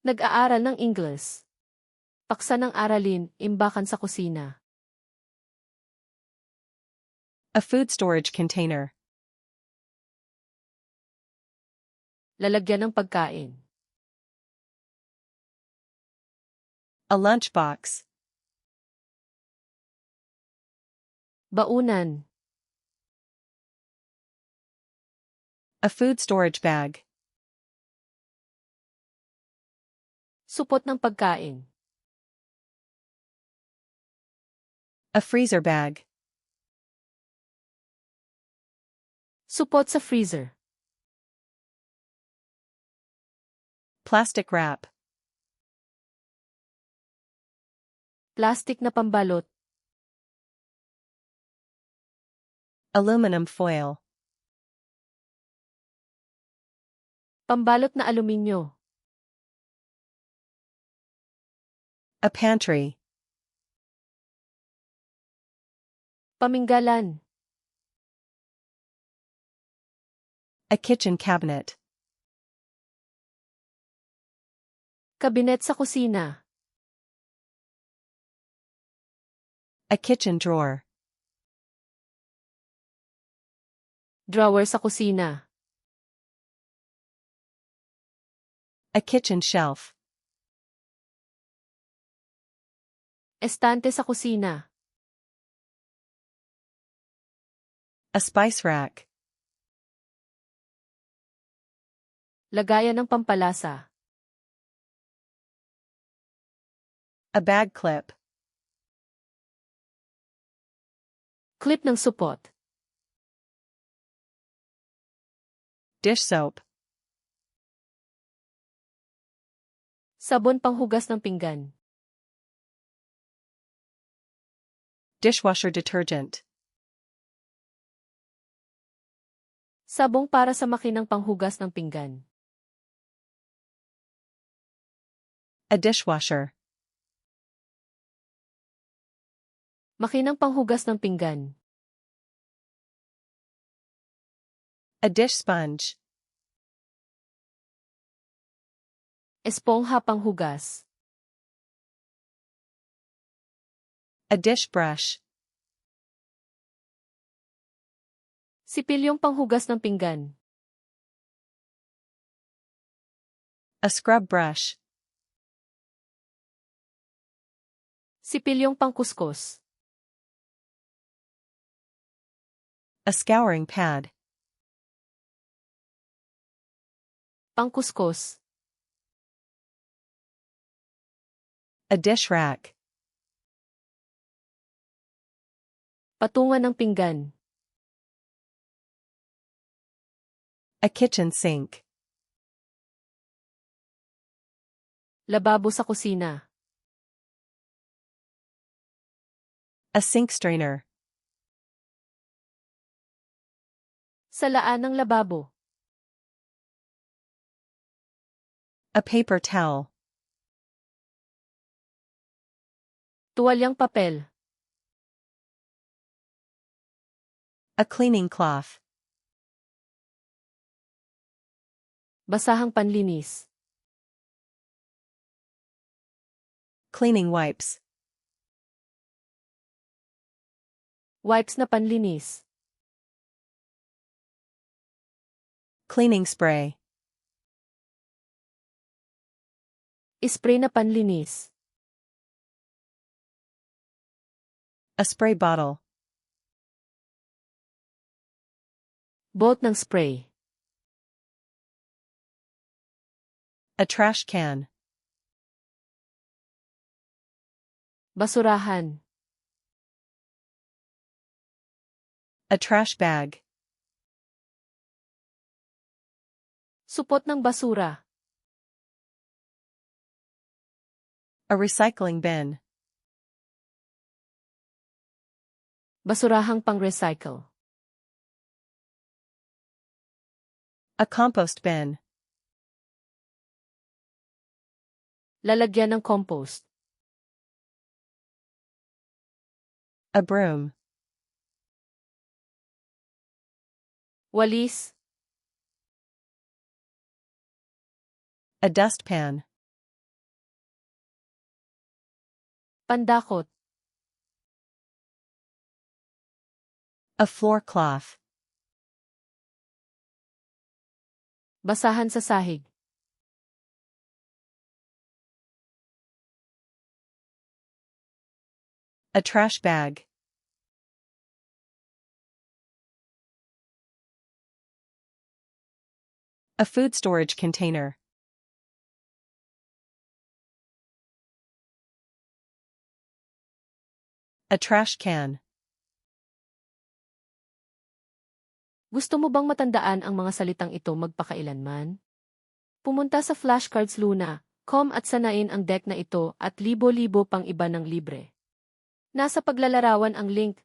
Nag-aaral ng Ingles. Paksa ng aralin, imbakan sa kusina. A food storage container. Lalagyan ng pagkain. A lunchbox. Baunan. A food storage bag. Supot ng pagkain. A freezer bag. Supot sa freezer. Plastic wrap. Plastic na pambalot. Aluminum foil. Pambalot na aluminyo. A pantry. Paminggalan. A kitchen cabinet. Kabinet sa kusina. A kitchen drawer. Drawer sa kusina. A kitchen shelf. Estante sa kusina. A spice rack. Lagayan ng pampalasa. A bag clip. Clip ng supot. Dish soap. Sabon panghugas ng pinggan. Dishwasher detergent. Sabong para sa makinang panghugas ng pinggan. A dishwasher. Makinang panghugas ng pinggan. A dish sponge. Espongha panghugas. A dish brush. Sipilyong panghugas ng pinggan. A scrub brush. Sipilyong pangkuskus. A scouring pad. Pangkuskus. A dish rack. Patungan ng pinggan. A kitchen sink. Lababo sa kusina. A sink strainer. Salaan ng lababo. A paper towel. Tuwalyang papel. A cleaning cloth. Basahang panlinis. Cleaning wipes. Wipes na panlinis. Cleaning spray. Spray na panlinis. A spray bottle. Bolt ng spray. A trash can. Basurahan. A trash bag. Supot ng basura. A recycling bin. Basurahang pang-recycle. A compost bin. Lalagyan ng compost. A broom. Walis. A dustpan. Pandakot. A floor cloth. Basahan sa sahig. A trash bag. A food storage container. A trash can. Gusto mo bang matandaan ang mga salitang ito magpakailanman? Pumunta sa flashcardsluna.com at sanain ang deck na ito at libo-libo pang iba ng libre. Nasa paglalarawan ang link.